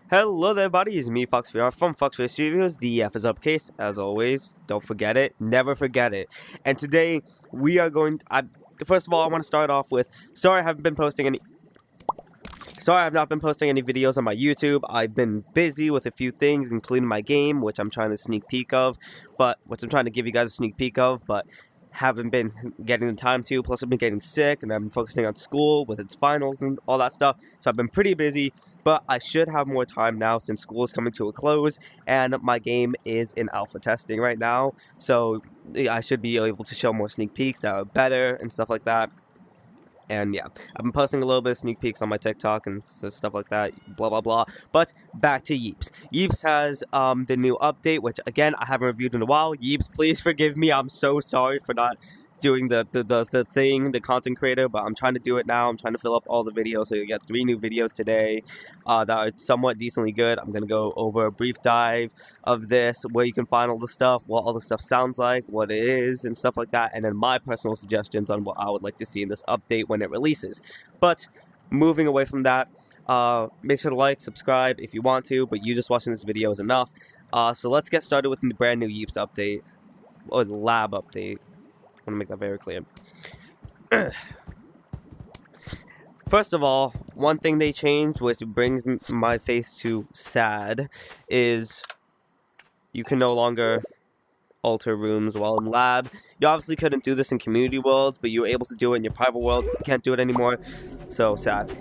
Hello there, everybody. It's me, FoxVR from FoxVR Studios. The F is uppercase, as always. Don't forget it. Never forget it. And today we are going. First of all, I want to start off with sorry I haven't been posting any. Sorry, I've not been posting any videos on my YouTube. I've been busy with a few things, including my game, which I'm trying to sneak peek of, which I'm trying to give you guys a sneak peek of, but haven't been getting the time to. Plus, I've been getting sick, and I've been focusing on school with its finals and all that stuff. So I've been pretty busy, but I should have more time now since school is coming to a close, and my game is in alpha testing right now. So I should be able to show more sneak peeks that are better and stuff like that. And yeah, I've been posting a little bit of sneak peeks on my TikTok and stuff like that, blah, blah, blah. But back to Yeeps. Yeeps has the new update, which, again, I haven't reviewed in a while. Yeeps, please forgive me. I'm so sorry for not doing the content creator, but I'm trying to do it now. I'm trying to fill up all the videos, so you get 3 new videos today that are somewhat decently good. I'm going to go over a brief dive of this, where you can find all the stuff, what all the stuff sounds like, what it is, and stuff like that, and then my personal suggestions on what I would like to see in this update when it releases. But moving away from that, make sure to like, subscribe if you want to, but you just watching this video is enough. So let's get started with the brand new Yeeps update, or the lab update. I want to make that very clear. First of all, one thing they changed, which brings my face to sad, is you can no longer alter rooms while in lab. You obviously couldn't do this in community worlds, but you were able to do it in your private world. You can't do it anymore, so sad.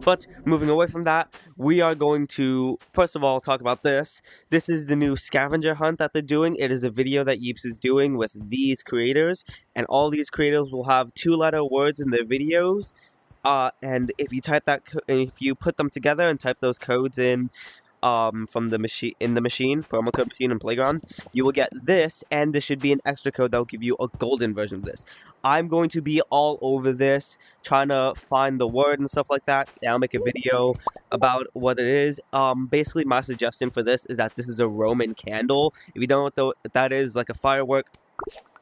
But moving away from that, we are going to, first of all, talk about this. This is the new scavenger hunt that they're doing. It is a video that Yeeps is doing with these creators, and all these creators will have 2-letter words in their videos. And if you if you put them together and type those codes in, from the machine, promo code machine and playground, you will get this, and this should be an extra code that will give you a golden version of this. I'm going to be all over this, trying to find the word and stuff like that, and I'll make a video about what it is. Basically, my suggestion for this is that this is a Roman candle. If you don't know what that is, like a firework.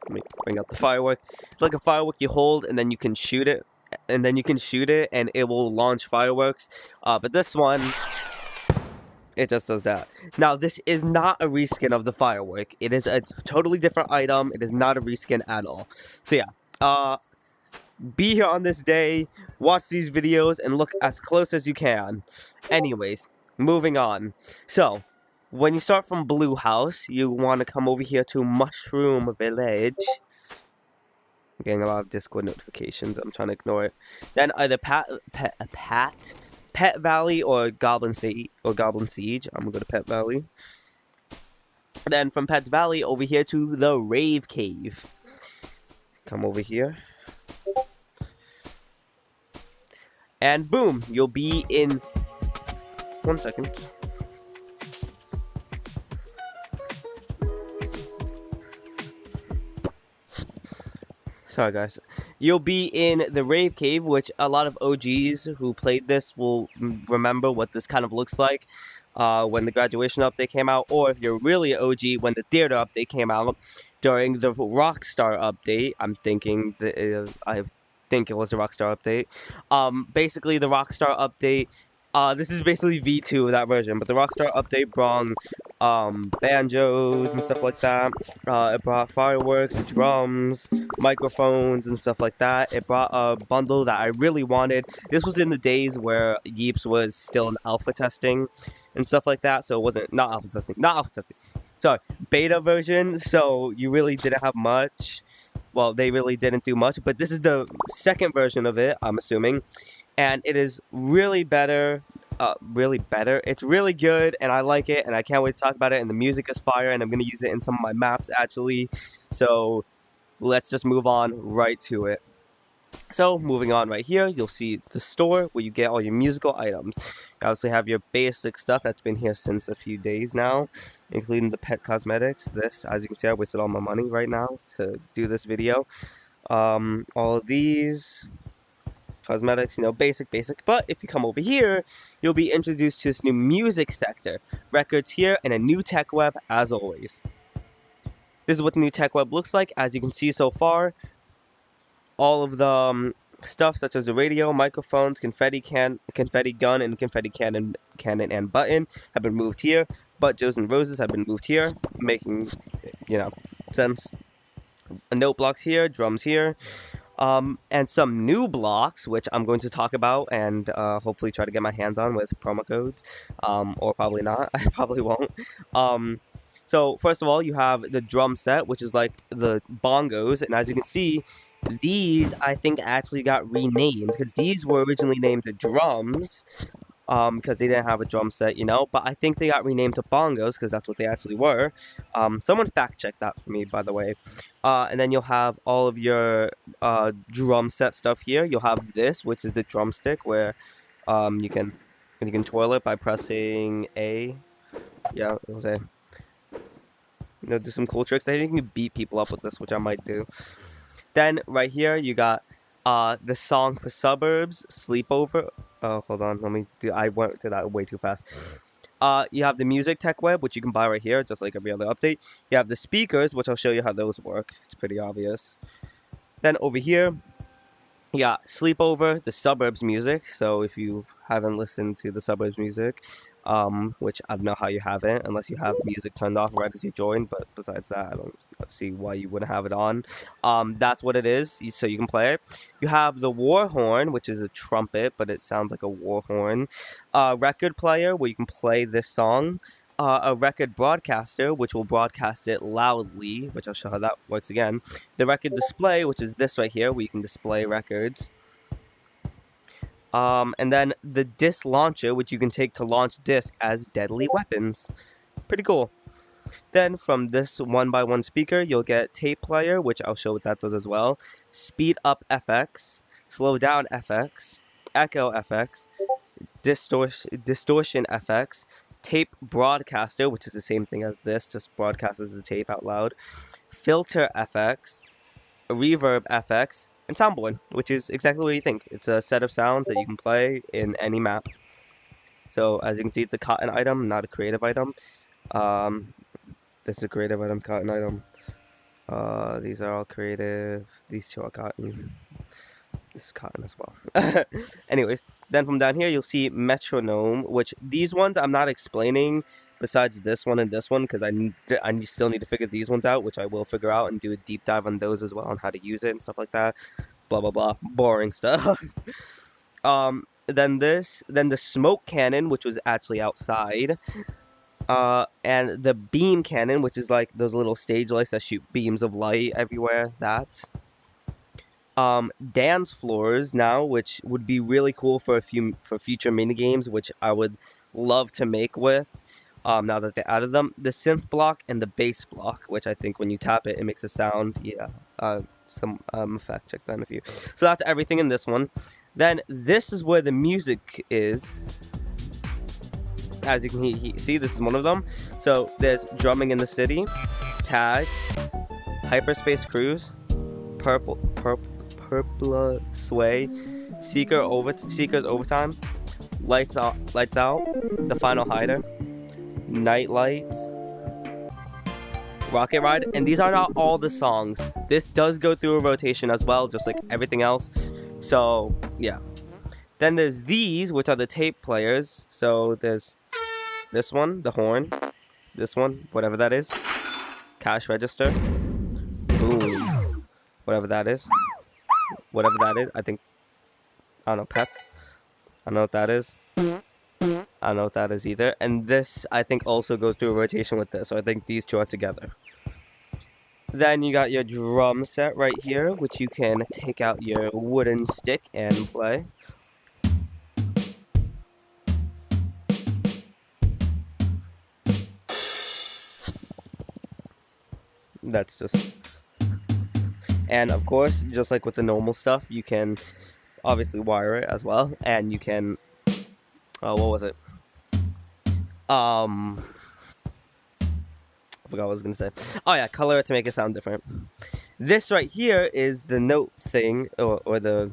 Let me bring out the firework. It's like a firework you hold, and then you can shoot it, and it will launch fireworks. But this one, it just does that. Now, this is not a reskin of the firework. It is a totally different item. It is not a reskin at all. So yeah, be here on this day, watch these videos, and look as close as you can. Anyways, moving on. So, when you start from Blue House, you want to come over here to Mushroom Village. I'm getting a lot of Discord notifications. I'm trying to ignore it. Then either Pet Valley or Goblin Siege. I'm gonna go to Pet Valley. Then from Pet Valley over here to the Rave Cave. Come over here. And boom, you'll be in 1 second. Sorry guys. You'll be in the Rave Cave, which a lot of OGs who played this will remember what this kind of looks like when the graduation update came out, or if you're really an OG, when the theater update came out during the Rockstar update. I think it was the Rockstar update. Basically, the Rockstar update, this is basically V2 of that version, but the Rockstar update brought banjos and stuff like that. It brought fireworks, drums, microphones, and stuff like that. It brought a bundle that I really wanted. This was in the days where Yeeps was still in alpha testing and stuff like that, so it wasn't, not alpha testing. Sorry, beta version, so you really didn't have much. Well, they really didn't do much, but this is the second version of it, I'm assuming, and it is really better. It's really good, and I like it, and I can't wait to talk about it, and the music is fire, and I'm going to use it in some of my maps, actually. So, let's just move on right to it. So, moving on right here, you'll see the store where you get all your musical items. You obviously have your basic stuff that's been here since a few days now, including the pet cosmetics. This, as you can see, I wasted all my money right now to do this video. All of these cosmetics, basic. But if you come over here, you'll be introduced to this new music sector. Records here, and a new tech web, as always. This is what the new tech web looks like. As you can see so far, all of the Stuff such as the radio, microphones, confetti gun, and confetti cannon and button have been moved here. But Joes and Roses have been moved here, making sense. Note blocks here, drums here, and some new blocks, which I'm going to talk about and hopefully try to get my hands on with promo codes, or probably not. I probably won't. So first of all, you have the drum set, which is like the bongos, and as you can see, these I think actually got renamed because these were originally named the drums, because they didn't have a drum set, but I think they got renamed to bongos because that's what they actually were. Someone fact check that for me, by the way. And then you'll have all of your drum set stuff here. You'll have this, which is the drumstick, where you can twirl it by pressing A. Yeah, it was A. Do some cool tricks. I think you can beat people up with this, which I might do. Then right here you got the song for Suburbs, Sleepover. Oh, hold on. I went to that way too fast. You have the Music Tech Web, which you can buy right here, just like every other update. You have the speakers, which I'll show you how those work. It's pretty obvious. Then over here, you got Sleepover, the Suburbs music. So if you haven't listened to the Suburbs music, which I don't know how you haven't, unless you have music turned off right as you join. But besides that, I don't see why you wouldn't have it on. That's what it is, so you can play it. You have the war horn, which is a trumpet, but it sounds like a war horn. Record player, where you can play this song. A record broadcaster, which will broadcast it loudly, which I'll show how that works again. The record display, which is this right here, where you can display records. And then the disc launcher, which you can take to launch discs as deadly weapons. Pretty cool. Then from this 1x1 speaker, you'll get tape player, which I'll show what that does as well. Speed up FX, slow down FX, echo FX, distortion FX, tape broadcaster, which is the same thing as this, just broadcasts the tape out loud, filter FX, reverb FX, and soundboard, which is exactly what you think. It's a set of sounds that you can play in any map. So as you can see, it's a cotton item, not a creative item. This is a creative item, cotton item. These are all creative. These two are cotton. This is cotton as well. Anyways, then from down here, you'll see metronome, which these ones I'm not explaining besides this one and this one, because I still need to figure these ones out, which I will figure out and do a deep dive on those as well, on how to use it and stuff like that. Blah, blah, blah. Boring stuff. Then the smoke cannon, which was actually outside. And the beam cannon, which is like those little stage lights that shoot beams of light everywhere. That. Dance floors now, which would be really cool for future mini games, which I would love to make with. Now that they added them, the synth block and the bass block, which I think when you tap it, it makes a sound. Yeah. Some fact check that if you. So that's everything in this one. Then this is where the music is. As you can see, this is one of them. So there's Drumming in the City, Tag, Hyperspace Cruise, Purple Sway, Seeker's Overtime, Lights Out, The Final Hider, Night Lights, Rocket Ride, and these are not all the songs. This does go through a rotation as well, just like everything else. So yeah. Then there's these, which are the tape players. So there's this one, the horn. This one, whatever that is. Cash register. Boom. Whatever that is. Whatever that is. I don't know, pet. I don't know what that is. I don't know what that is either. And this, I think, also goes through a rotation with this. So I think these two are together. Then you got your drum set right here, which you can take out your wooden stick and play. That's just... And of course, just like with the normal stuff, you can obviously wire it as well. And you can... what was it? I forgot what I was going to say. Oh yeah, color it to make it sound different. This right here is the note thing, or the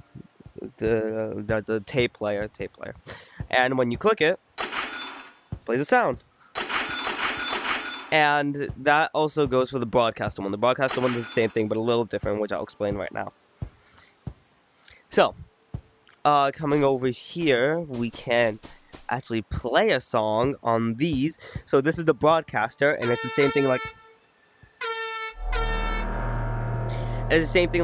tape player. And when you click it, plays a sound. And that also goes for the broadcaster one. The broadcaster one is the same thing, but a little different, which I'll explain right now. So, coming over here, we can actually play a song on these. So this is the broadcaster, and it's the same thing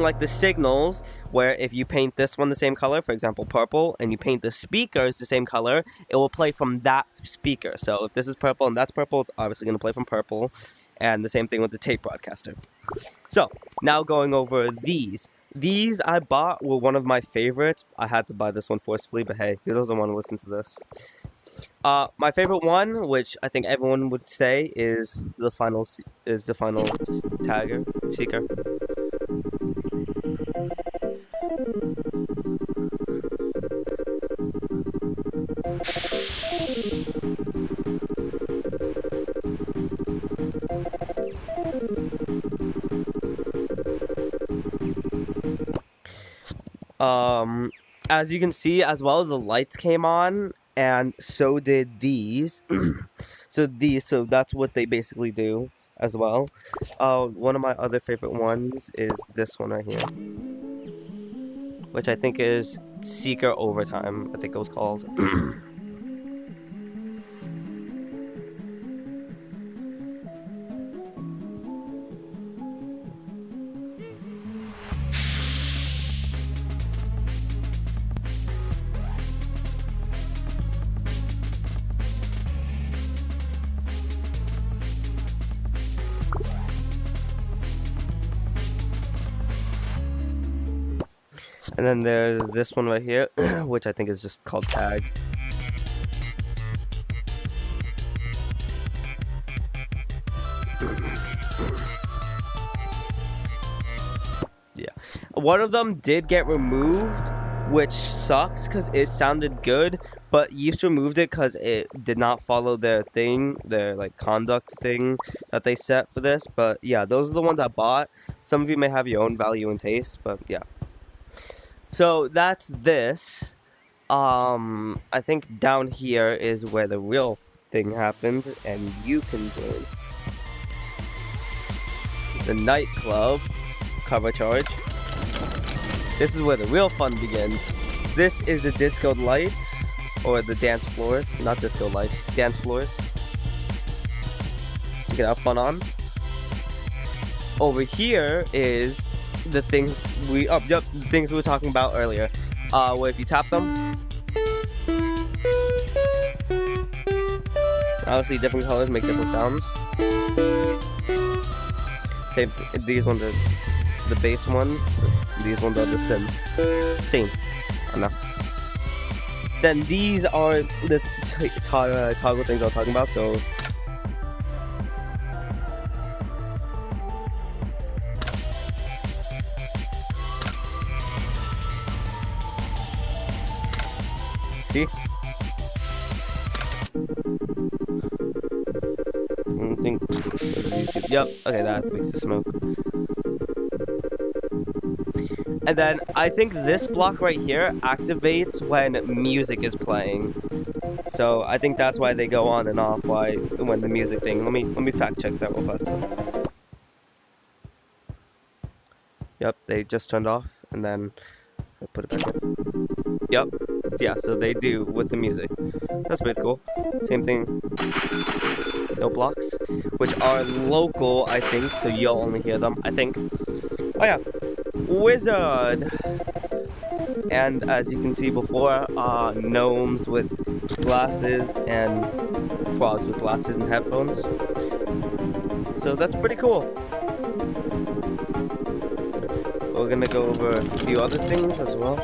like the signals, where if you paint this one the same color, for example purple, and you paint the speakers the same color, it will play from that speaker. So if this is purple and that's purple, it's obviously going to play from purple. And the same thing with the tape broadcaster. So now going over these. These I bought were one of my favorites. I had to buy this one forcefully, but hey, who doesn't want to listen to this? My favorite one, which I think everyone would say, is the final tagger seeker. As you can see, as well, the lights came on, and so did these. So that's what they basically do as well. One of my other favorite ones is this one right here, which I think is Seeker Overtime, I think it was called. And then there's this one right here, which I think is just called Tag. Yeah. One of them did get removed, which sucks because it sounded good, but Yeeps removed it because it did not follow their thing, their like conduct thing that they set for this. But yeah, those are the ones I bought. Some of you may have your own value and taste, but yeah. So that's this. I think down here is where the real thing happens, and you can join the nightclub cover charge. This is where the real fun begins. This is the disco lights, or the dance floors, not disco lights, dance floors. You can have fun on. Over here is the things the things we were talking about earlier. Where if you tap them, obviously different colors make different sounds. Same. These ones are the bass ones. These ones are the synth. I know. Then these are the toggle things I was talking about. So. See? I think. Yep. Okay, that makes the smoke. And then I think this block right here activates when music is playing. So I think that's why they go on and off. When the music thing. Let me fact check that real fast. Yep, they just turned off, and then I put it back in. Yep. Yeah, so they do with the music. That's pretty cool. Same thing. No blocks, which are local, I think, so you'll only hear them, I think. Oh yeah, wizard. And as you can see before, gnomes with glasses and frogs with glasses and headphones. So that's pretty cool. We're gonna go over a few other things as well.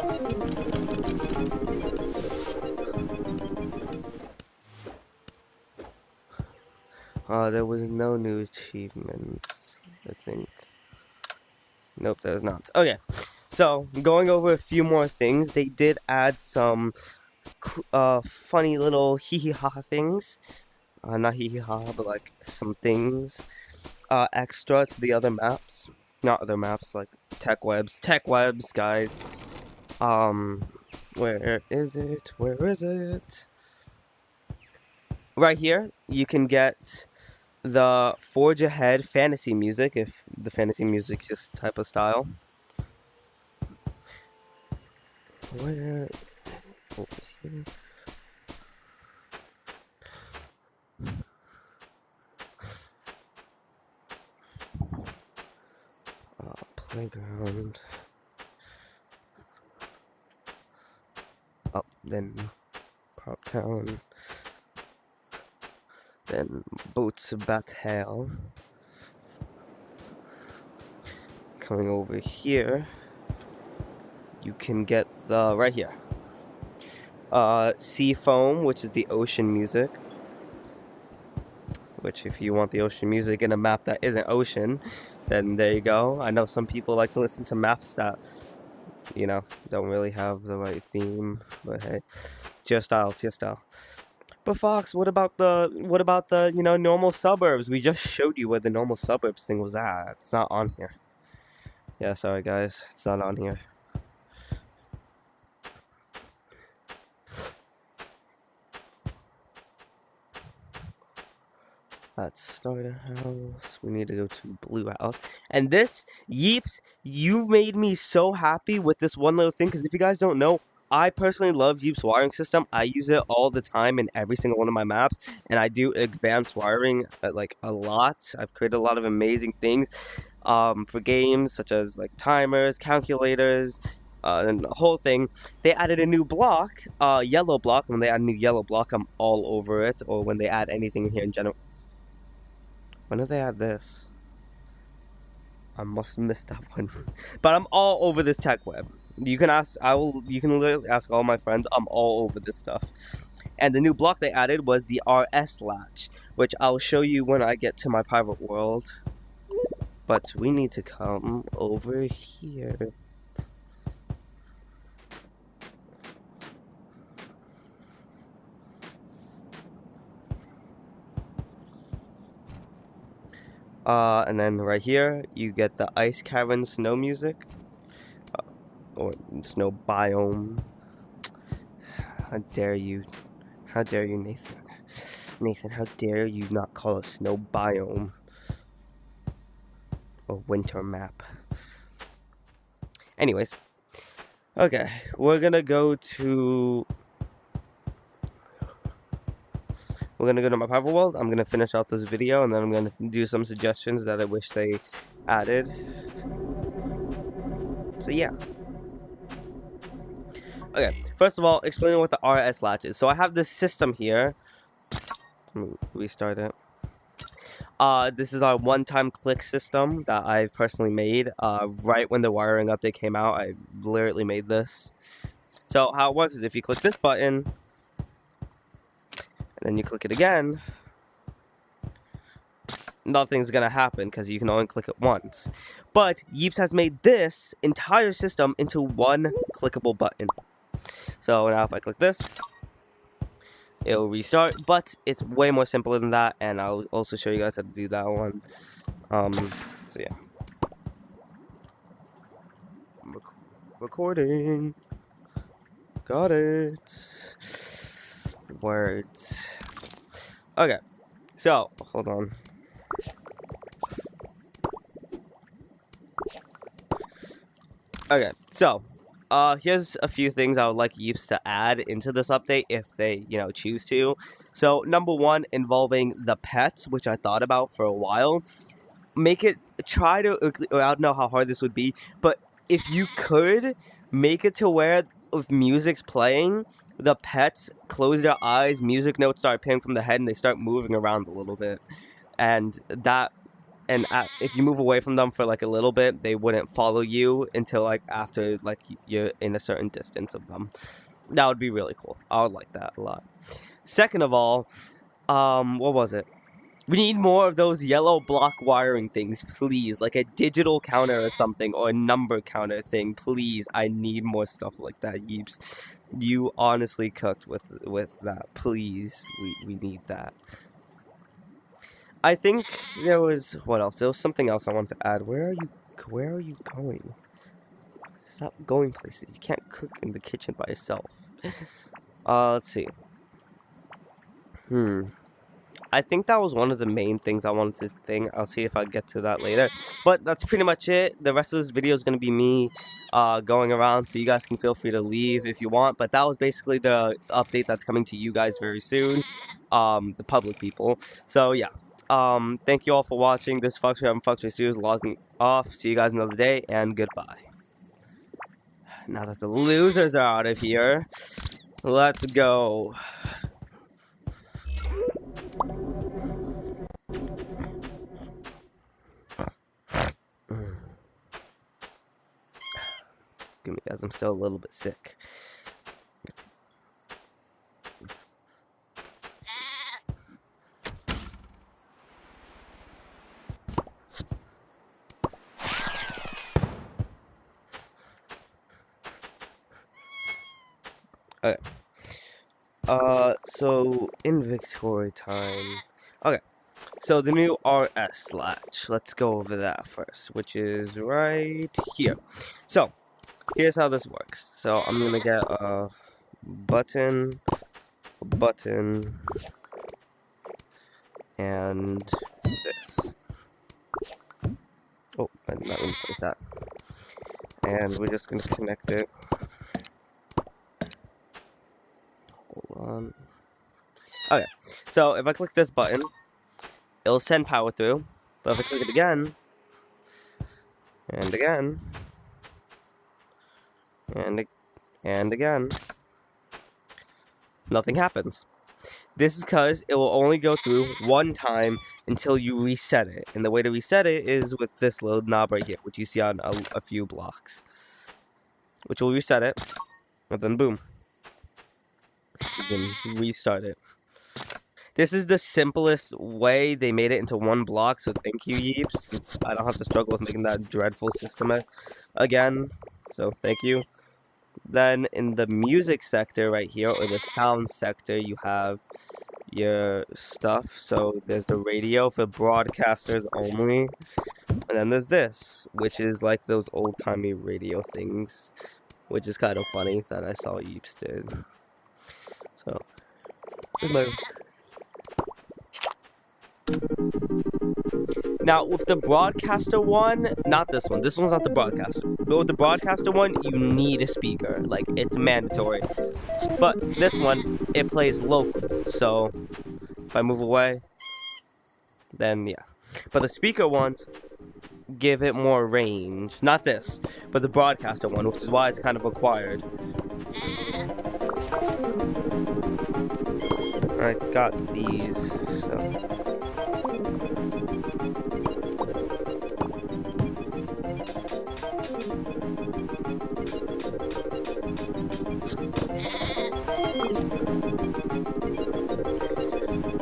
There was no new achievements, I think. Nope, there's not. Okay, so going over a few more things. They did add some funny little hee-hee-ha things. Not hee-hee-ha, but like some things extra to the other maps. Not other maps, like tech webs. Tech webs, guys. Where is it? Where is it? Right here, you can get the Forge Ahead fantasy music, if the fantasy music is type of style. Where Playground. Up, then Prop Town. Then Boats Battle. Coming over here, you can get the right here. Sea Foam, which is the ocean music. Which, if you want the ocean music in a map that isn't ocean, then there you go. I know some people like to listen to maps that, you know, don't really have the right theme, but hey, it's your style, it's your style. But Fox, what about the normal suburbs? We just showed you where the normal suburbs thing was at. It's not on here. Yeah, sorry guys, it's not on here. Let's start a house. We need to go to Blue House. And this, Yeeps, you made me so happy with this one little thing. Because if you guys don't know, I personally love Yeeps' wiring system. I use it all the time in every single one of my maps. And I do advanced wiring like a lot. I've created a lot of amazing things for games such as like timers, calculators, and the whole thing. They added a new block, yellow block. When they add a new yellow block, I'm all over it. Or when they add anything in here in general. When did they add this? I must have missed that one. But I'm all over this tech web. You can ask, you can literally ask all my friends. I'm all over this stuff. And the new block they added was the RS latch, which I'll show you when I get to my private world. But we need to come over here. And then right here, you get the Ice Cavern snow music. Or snow biome. How dare you? How dare you, Nathan? Nathan, how dare you not call it snow biome? Or winter map. Anyways. Okay, we're gonna go to my private world. I'm gonna finish out this video and then I'm gonna do some suggestions that I wish they added. So yeah. Okay, first of all, explaining what the RS latch is. So I have this system here. Let me restart it. This is our one-time click system that I've personally made. Right when the wiring update came out, I literally made this. So how it works is if you click this button, and then you click it again, nothing's gonna happen because you can only click it once. But Yeeps has made this entire system into one clickable button. So now if I click this, it'll restart, but it's way more simpler than that, and I'll also show you guys how to do that one. So yeah. Recording. Got it. Words. Okay, so, hold on. Okay, so, here's a few things I would like Yeeps to add into this update if they, choose to. So, number one, involving the pets, which I thought about for a while. Make it, I don't know how hard this would be, but if you could, make it to where, if music's playing, the pets close their eyes, music notes start playing from the head, and they start moving around a little bit. And that... And if you move away from them for like a little bit, they wouldn't follow you until like after like you're in a certain distance of them. That would be really cool. I would like that a lot. Second of all, what was it? We need more of those yellow block wiring things, please. Like a digital counter or something, or a number counter thing, please. I need more stuff like that, Yeeps. You honestly cooked with that. Please, we need that. I think there was, what else? There was something else I wanted to add. Where are you going? Stop going places. You can't cook in the kitchen by yourself. Let's see. I I think that was one of the main things I wanted to think. I'll see if I get to that later. But that's pretty much it. The rest of this video is going to be me going around, so you guys can feel free to leave if you want. But that was basically the update that's coming to you guys very soon, the public people. So yeah, thank you all for watching. This Foxtrot and Foxtrot Studios logging off. See you guys another day, and goodbye. Now that the losers are out of here, let's go. Give me, guys, I'm still a little bit sick. Okay. So inventory time. Okay. So the new RS latch. Let's go over that first, which is right here. So here's how this works. So I'm gonna get a button, and this. Oh, I'm not gonna place that. And we're just gonna connect it. Hold on. Okay, so if I click this button, it'll send power through. But if I click it again, and again, and again, nothing happens. This is because it will only go through one time until you reset it. And the way to reset it is with this little knob right here, which you see on a few blocks. Which will reset it, and then boom. You can restart it. This is the simplest way. They made it into one block, so thank you, Yeeps. I don't have to struggle with making that dreadful system again, so thank you. Then in the music sector right here, or the sound sector, you have your stuff. So there's the radio for broadcasters only. And then there's this, which is like those old-timey radio things, which is kind of funny that I saw Yeeps did. So, here's my... Now, with the broadcaster one, not this one. This one's not the broadcaster. But with the broadcaster one, you need a speaker. Like, it's mandatory. But this one, it plays local. So, if I move away, then yeah. But the speaker ones give it more range. Not this, but the broadcaster one, which is why it's kind of required. I got these, so...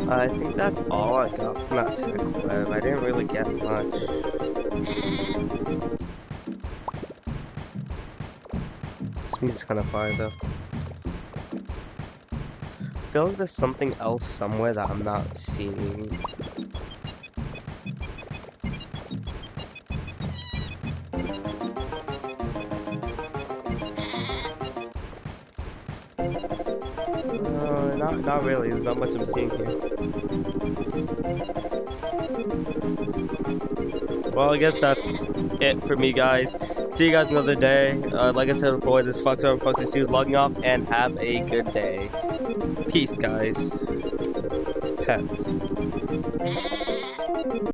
I think that's all I got from that tech web. I didn't really get much. This music's kind of fire though. I feel like there's something else somewhere that I'm not seeing. Not really. There's not much I'm seeing here. Well, I guess that's it for me, guys. See you guys another day. Like I said before, this is Foxtrot and Foxtrot Studios logging off, and have a good day. Peace, guys. Pets.